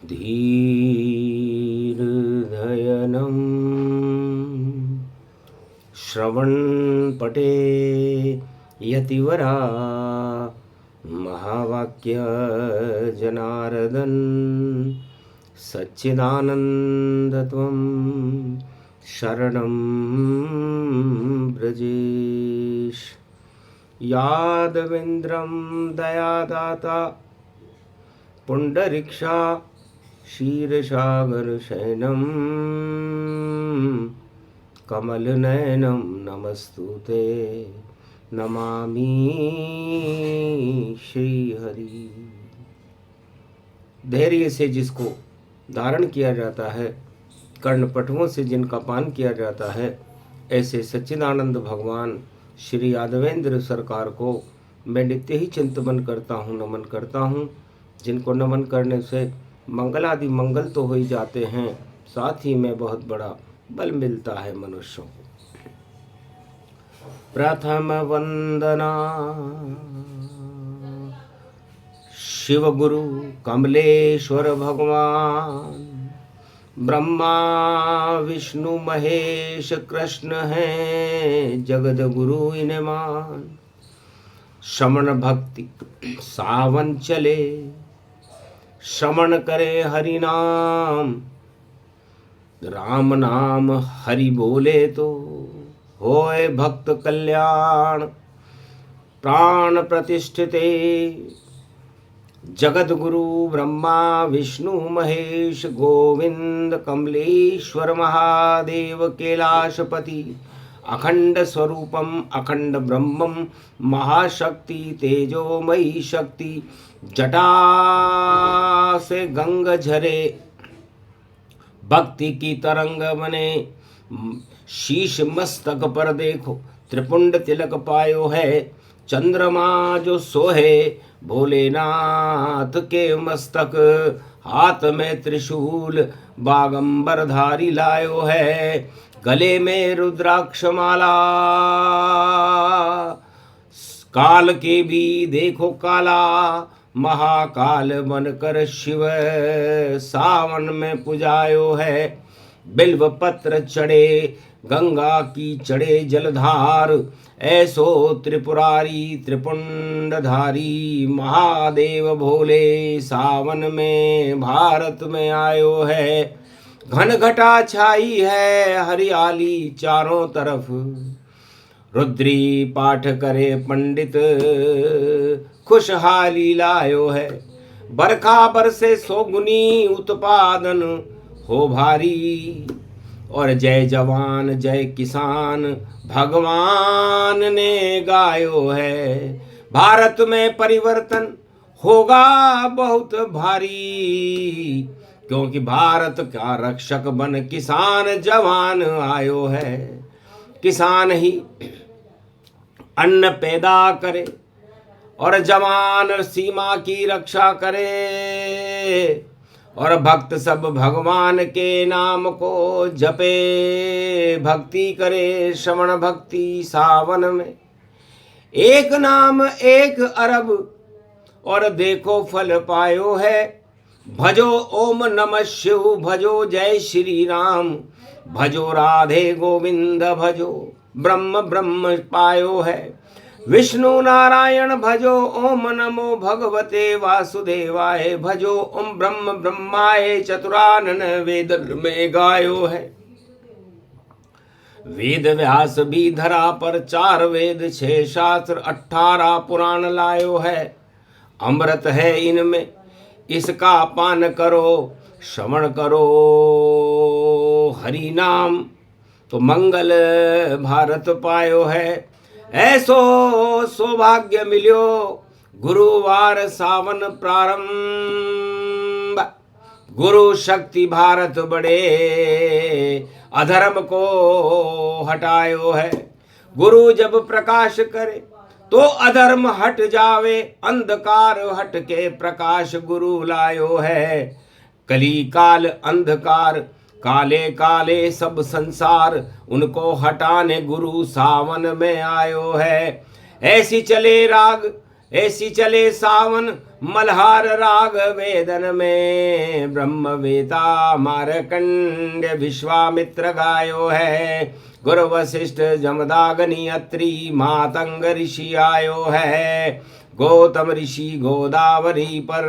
धीर्धयनं श्रवणपटे यतिवरा महावाक्य जनार्दन सच्चिदानन्दत्वं शरणं ब्रजेश। यादवेन्द्रं दयादाता पुंडरीक्षा क्षीरसागरशयनं कमलनयनं नमस्तुते नमामि श्रीहरि। धैर्य से जिसको धारण किया जाता है, कर्णपटुओं से जिनका पान किया जाता है, ऐसे सच्चिदानंद भगवान श्री यादवेंद्र सरकार को मैं नित्य ही चिंतन करता हूँ, नमन करता हूँ। जिनको नमन करने से मंगल आदि मंगल तो हो ही जाते हैं, साथ ही में बहुत बड़ा बल मिलता है मनुष्यों को। प्रथम वंदना शिव गुरु कमलेश्वर भगवान, ब्रह्मा विष्णु महेश कृष्ण हैं जगद गुरु इन्हें मान। श्रवण भक्ति सावन चले, श्रवण करे हरि नाम, राम नाम हरि बोले तो होए भक्त कल्याण। प्राण प्रतिष्ठिते जगत गुरु ब्रह्मा विष्णु महेश गोविंद कमलेश्वर महादेव कैलाशपति, अखंड स्वरूपम अखंड ब्रह्मम महाशक्ति तेजोमयी शक्ति। जटा से गंग झरे भक्ति की तरंग बने, शीश मस्तक पर देखो त्रिपुंड तिलक पायो है। चंद्रमा जो सोहे भोलेनाथ के मस्तक, हाथ में त्रिशूल बागंबर धारी लायो है। गले में रुद्राक्ष माला, काल के भी देखो काला। महाकाल बनकर शिव सावन में पुजायो है। बिल्व पत्र चढ़े गंगा की चढ़े जलधार, ऐसो त्रिपुरारी त्रिपुंडधारी महादेव भोले सावन में भारत में आयो है। घन घटा छाई है हरियाली चारों तरफ, रुद्री पाठ करे पंडित खुशहाली लायो है। बरखा बरसे सोगुनी उत्पादन हो भारी, और जय जवान जय किसान भगवान ने गायो है। भारत में परिवर्तन होगा बहुत भारी, क्योंकि भारत का रक्षक बन किसान जवान आयो है। किसान ही अन्न पैदा करे और जवान सीमा की रक्षा करे, और भक्त सब भगवान के नाम को जपे भक्ति करे। श्रवण भक्ति सावन में एक नाम एक अरब, और देखो फल पायो है। भजो ओम नमः शिव भजो जय श्री राम, भजो राधे गोविंद भजो ब्रह्म ब्रह्म पायो है। विष्णु नारायण भजो ओम नमो भगवते वासुदेवाय, भजो ओम ब्रह्म ब्रह्माय चतुरानन वेद में गायो है। वेद व्यास भी धरा पर 4 वेद 6 शास्त्र 18 पुराण लायो है। अमृत है इनमें इसका पान करो, श्रवण करो हरि नाम तो मंगल भारत पायो है। ऐसो सौभाग्य मिल्यो गुरुवार सावन प्रारंभ, गुरु शक्ति भारत बढ़े अधर्म को हटायो है। गुरु जब प्रकाश करे तो अधर्म हट जावे, अंधकार हट के प्रकाश गुरु लायो है। कली काल अंधकार काले काले सब संसार, उनको हटाने गुरु सावन में आयो है। ऐसी चले राग ऐसी चले सावन मल्हार राग वेदन में। ब्रह्म वेता मारकंड्य विश्वामित्र गायो है। गुरु वशिष्ठ जमदाग्नि अत्रि मातंग ऋषि आयो है। गौतम ऋषि गोदावरी पर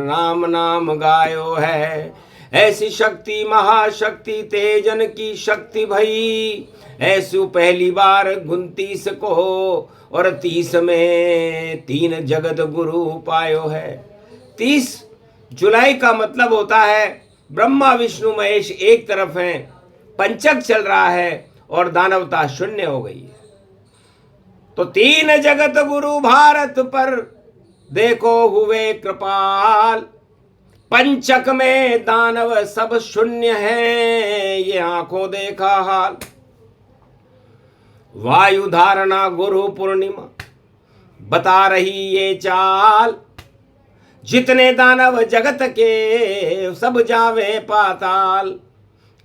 राम नाम गायो है। ऐसी शक्ति महाशक्ति तेजन की शक्ति भई। ऐसु पहली बार 29 को और 30 में 3 जगत गुरु पायो है। 30 जुलाई का मतलब होता है ब्रह्मा विष्णु महेश एक तरफ हैं, पंचक चल रहा है और दानवता शून्य हो गई है। तो 3 जगत गुरु भारत पर देखो हुए कृपाल। पंचक में दानव सब शून्य है, ये आंखों देखा हाल। वायु धारणा गुरु पूर्णिमा बता रही ये चाल। जितने दानव जगत के सब जावे पाताल।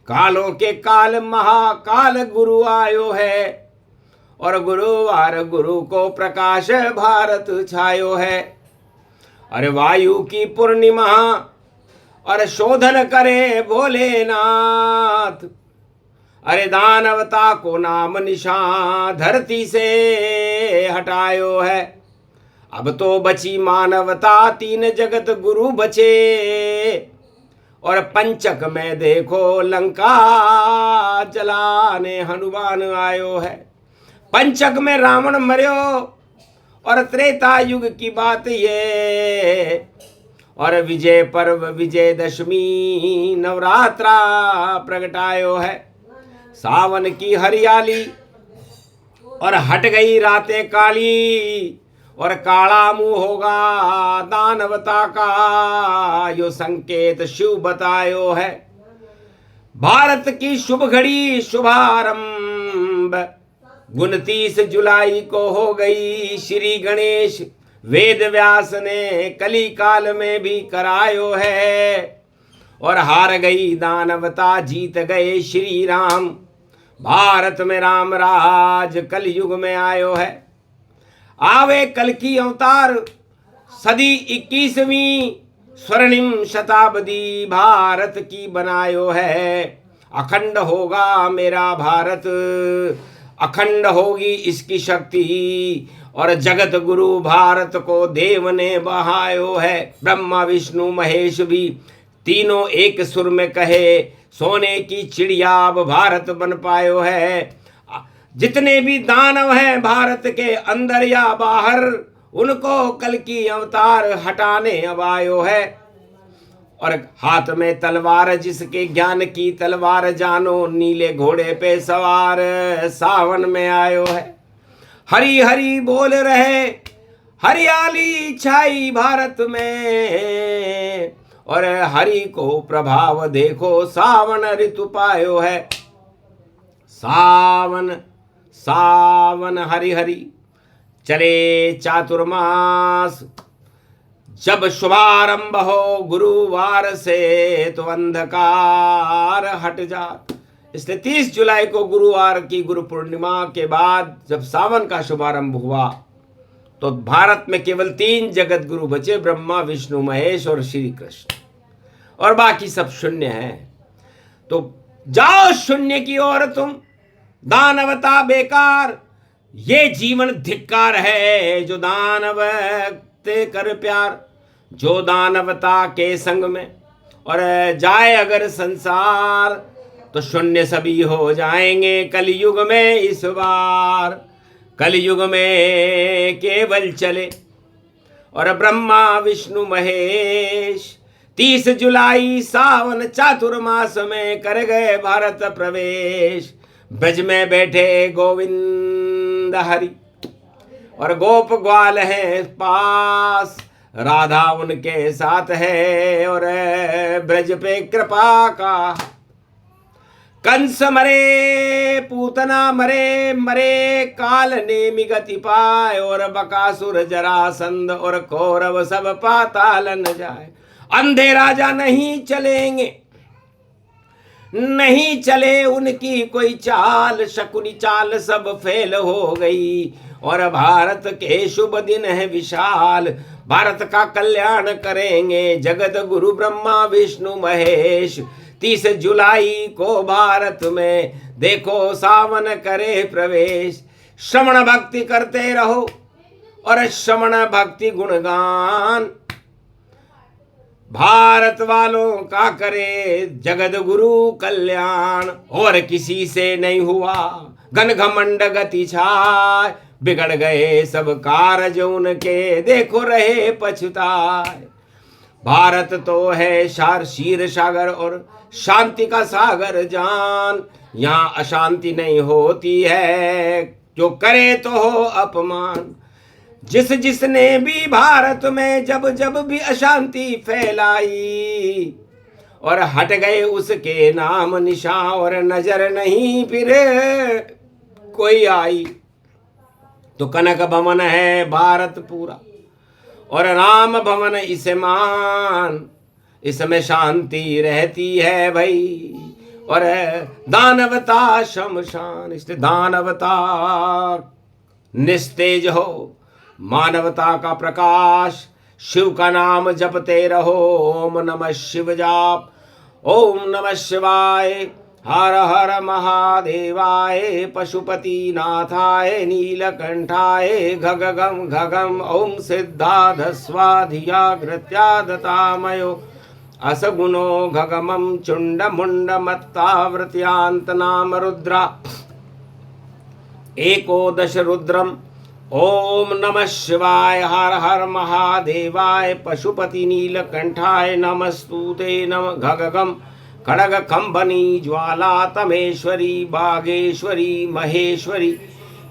कालों के काल महाकाल गुरु आयो है। और गुरुवार गुरु को प्रकाश भारत छायो है। अरे वायु की पूर्णिमा और शोधन करे भोलेनाथ। अरे दानवता को नाम निशान धरती से हटायो है। अब तो बची मानवता 3 जगत गुरु बचे। और पंचक में देखो लंका जलाने हनुमान आयो है। पंचक में रावण मर्यो और त्रेता युग की बात ये। और विजय पर्व विजयदशमी नवरात्रा प्रगटायो है। सावन की हरियाली और हट गई रातें काली। और काला मुंह होगा दानवता का, यो संकेत शिव बतायो है। भारत की शुभ घड़ी शुभारंभ 29 जुलाई को हो गई। श्री गणेश वेद व्यास ने कली काल में भी करायो है। और हार गई दानवता जीत गए श्री राम। भारत में राम राज कलयुग में आयो है। आवे कल की अवतार सदी 21वीं स्वर्णिम शताब्दी भारत की बनायो है। अखंड होगा मेरा भारत, अखंड होगी इसकी शक्ति। और जगत गुरु भारत को देव ने बहायो है। ब्रह्मा विष्णु महेश भी तीनों एक सुर में कहे, सोने की चिड़िया अब भारत बन पायो है। जितने भी दानव हैं भारत के अंदर या बाहर, उनको कल की अवतार हटाने अब आयो है। और हाथ में तलवार जिसके ज्ञान की तलवार जानो, नीले घोड़े पे सवार सावन में आयो है। हरी हरी बोल रहे हरियाली छाई भारत में। और हरि को प्रभाव देखो सावन ऋतु पायो है। सावन सावन हरि हरि चले चातुर्मास। जब शुभारंभ हो गुरुवार से तो अंधकार हट जात। इसलिए 30 जुलाई को गुरुवार की गुरु पूर्णिमा के बाद जब सावन का शुभारंभ हुआ तो भारत में केवल 3 जगत गुरु बचे, ब्रह्मा विष्णु महेश और श्री कृष्ण। और बाकी सब शून्य हैं। तो जाओ शून्य की ओर तुम, दानवता बेकार। ये जीवन धिक्कार है जो दानव ते कर प्यार। जो दानवता के संग में और जाए अगर संसार, तो शून्य सभी हो जाएंगे कलयुग में इस बार। कलयुग में केवल चले और ब्रह्मा विष्णु महेश। 30 जुलाई सावन चातुर्मास में कर गए भारत प्रवेश। ब्रज में बैठे गोविंद हरि और गोप ग्वाल है पास। राधा उनके साथ है और ब्रज पे कृपा का। कंस मरे पूतना मरे, मरे काल ने मिगति पाए। और बकासुर जरासंध और कौरव सब पाताल न जाए। अंधे राजा नहीं चलेंगे, नहीं चले उनकी कोई चाल, शकुनी चाल सब फेल हो गई। और भारत के शुभ दिन है विशाल, भारत का कल्याण करेंगे जगत गुरु ब्रह्मा विष्णु महेश। 30 जुलाई को भारत में देखो सावन करे प्रवेश। श्रवण भक्ति करते रहो और श्रवण भक्ति गुणगान, भारत वालों का करे जगत गुरु कल्याण। और किसी से नहीं हुआ घन घमंड गति छाय, बिगड़ गए सब कारज उनके देखो रहे पछताए। भारत तो है क्षीर सागर और शांति का सागर जान, यहाँ अशांति नहीं होती है जो करे तो हो अपमान। जिसने भी भारत में जब जब भी अशांति फैलाई, और हट गए उसके नाम निशान और नजर नहीं फिर कोई आई। तो कनक भवन है भारत पूरा और राम भवन इसे मान, इसमें शांति रहती है भाई। और दानवता शमशान, इसलिए दानवता निस्तेज हो, मानवता का प्रकाश। शिव का नाम जपते रहो, ओम नमः शिव जाप, ओम नमः शिवाय, हर हर महादेवाय, पशुपति नाथाय, नीलकंठाय गगगम गगम, ओम सिद्धाध स्वाधियाग्रत्यादतामयो असगुणो गगमं चुंड मुंड मत्तावृत्यांत नाम रुद्रा एकोदश रुद्रम। ओम नमः शिवाय, हर हर महादेवाय, पशुपति नीलकंठाय नमस्तुते नम गगगम खड़ग कंबनी ज्वाला तमेश्वरी बागेश्वरी महेश्वरी,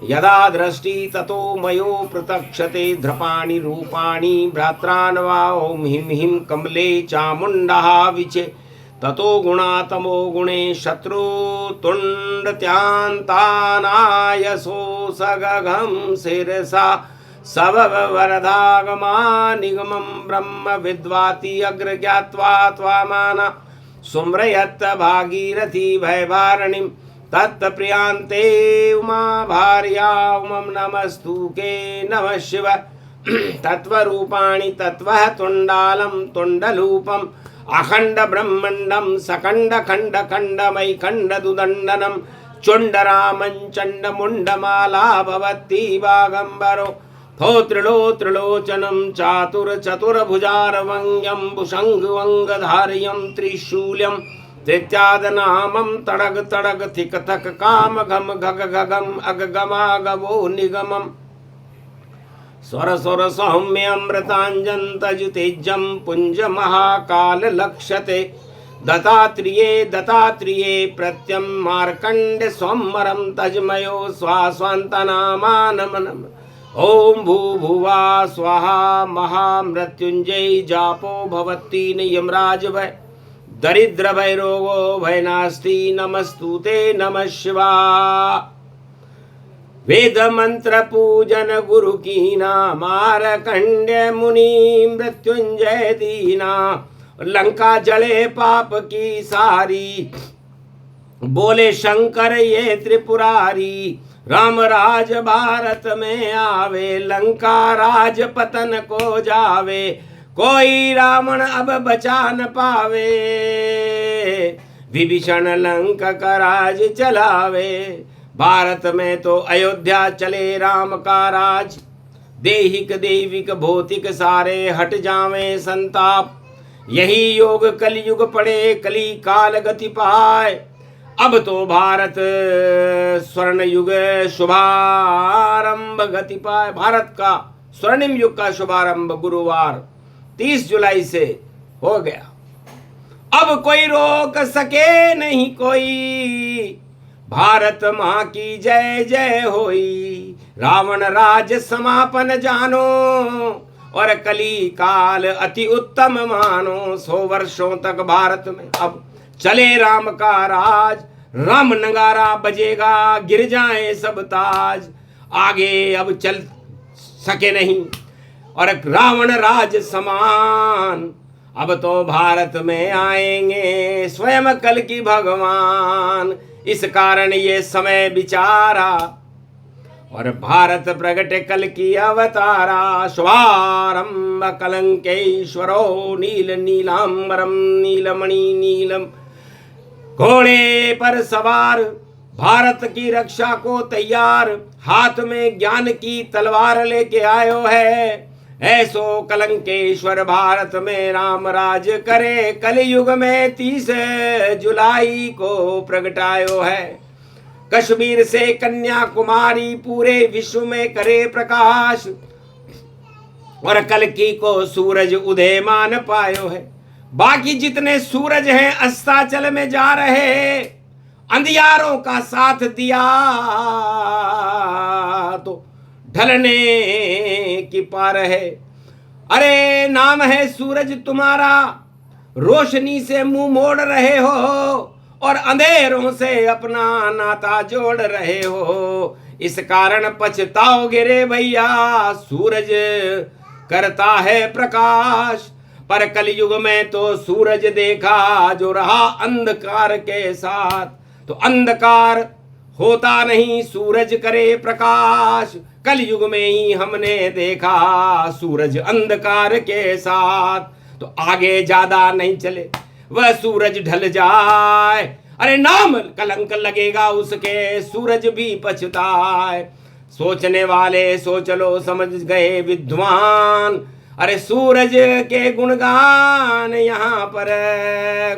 यदा दृष्टि ततो मयो प्रतक्षते ध्रपाणि रूपाणि भ्रात्रान्वा। ओम हिम हिम कमले चामुंडा विचे, ततो गुणातमो गुणे शत्रु तुंडत्यांतानायसो सगघम शिरसा सववरदागमा निगमं ब्रह्म विद्वाति अग्र ज्ञात्वा त्वामाना सुम्रयत्त भागीरथी भयभारणिं तत्प्रियांते उमा भार्या उमं नमस्तुके नमः शिव तत्वरूपाणि तत्वः तुंडालं तुंडलूपम् अखंड ब्रह्मंडम सकंड खंड खंडमय खंड दुदंडनम चुंडरामं चंड मुंडमाला भवती बागंबरो थो त्रिलोचनम चातुर चतुर्भुजार वंग्यम भुषंग वंगधार्यम त्रिशूल्यम तृत्याद नामम तड़ग तड़ग थिक थक काम घम घग घगम अगगमागवो निगमम स्वर स्वर सौम्य अमृतांजन तजुतेजम पुंज महाकाल लक्ष्यते दत्तात्रेये प्रत्यम मार्कंड स्वमरम तजमयो स्वास्वंतनामानमनम। ओम भूभुवा स्वाहा महामृत्युंजय जापो भवत्तीन यमराज भय दरिद्र भय रोगो भय नास्ति नमस्तुते नमः शिवा। वेद मंत्र पूजन गुरु कीना मारकंड्य मुनि मृत्युंजय दीना, लंका जले पाप की सारी बोले शंकर ये त्रिपुरारी। राम राज भारत में आवे लंका राज पतन को जावे, कोई रावण अब बचा न पावे विभीषण लंका का राज चलावे। भारत में तो अयोध्या चले राम का राज, देहिक देविक भौतिक सारे हट जावे संताप। यही योग कलयुग पड़े कली काल गति पाए, अब तो भारत स्वर्ण युग शुभारंभ गति पाए। भारत का स्वर्णिम युग का शुभारंभ गुरुवार 30 जुलाई से हो गया, अब कोई रोक सके नहीं कोई। भारत माँ की जय जय होई, रावण राज समापन जानो और कली काल अति उत्तम मानो। 100 वर्षों तक भारत में अब चले राम का राज, राम नगारा बजेगा गिर जाए सब ताज। आगे अब चल सके नहीं और रावण राज समान, अब तो भारत में आएंगे स्वयं कल की भगवान, इस कारण ये समय विचारा और भारत प्रगट कल की अवतारा। शुभारंभ कलंकेश्वरो नील नीलांबरम नीलमणि नीलम, घोड़े पर सवार भारत की रक्षा को तैयार, हाथ में ज्ञान की तलवार लेके आयो है। ऐसो कलंकेश्वर भारत में राम राज करे, कलयुग में 30 जुलाई को प्रगटायो है। कश्मीर से कन्याकुमारी पूरे विश्व में करे प्रकाश, और कल्कि को सूरज उदयमान पायो है। बाकी जितने सूरज हैं अस्ताचल में जा रहे, अंधियारों का साथ दिया तो ढलने की पार है। अरे नाम है सूरज तुम्हारा, रोशनी से मुंह मोड़ रहे हो और अंधेरों से अपना नाता जोड़ रहे हो। इस कारण पछताओगे रे भैया, सूरज करता है प्रकाश। पर कलयुग में तो सूरज देखा जो रहा अंधकार के साथ, तो अंधकार होता नहीं सूरज करे प्रकाश। कलयुग में ही हमने देखा सूरज अंधकार के साथ, तो आगे ज्यादा नहीं चले वह सूरज ढल जाए। अरे नाम कलंक लगेगा उसके, सूरज भी पछताए। सोचने वाले सोच लो, समझ गए विद्वान। अरे सूरज के गुणगान यहाँ पर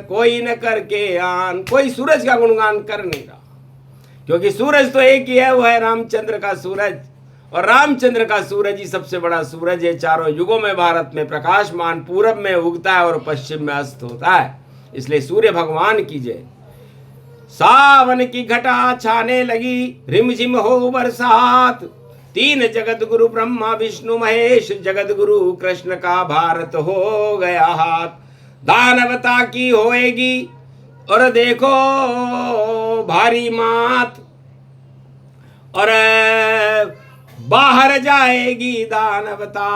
कोई न करके आन, कोई सूरज का गुणगान कर नहीं रहा, क्योंकि सूरज तो एक ही है, वो है रामचंद्र का सूरज। और रामचंद्र का सूरज ही सबसे बड़ा सूरज है। चारों युगों में भारत में प्रकाशमान, पूरब में उगता है और पश्चिम में अस्त होता है, इसलिए सूर्य भगवान की जय। सावन की घटा छाने लगी, रिमझिम हो बरसात, तीन जगत गुरु ब्रह्मा विष्णु महेश, जगत गुरु कृष्ण का भारत हो गया हाथ। दानवता की होएगी और देखो भारी मात, और बाहर जाएगी दानवता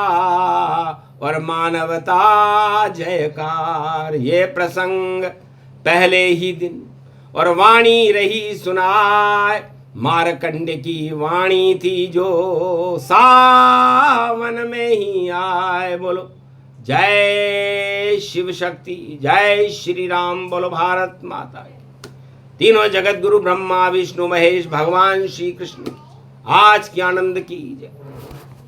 और मानवता जयकार। ये प्रसंग पहले ही दिन और वाणी रही सुनाए, मारकंड की वाणी थी जो सावन में ही आए। बोलो जय शिव शक्ति, जय श्री राम, बोलो भारत माता की। तीनों जगत गुरु ब्रह्मा विष्णु महेश भगवान श्री कृष्ण आज की आनंद की जय।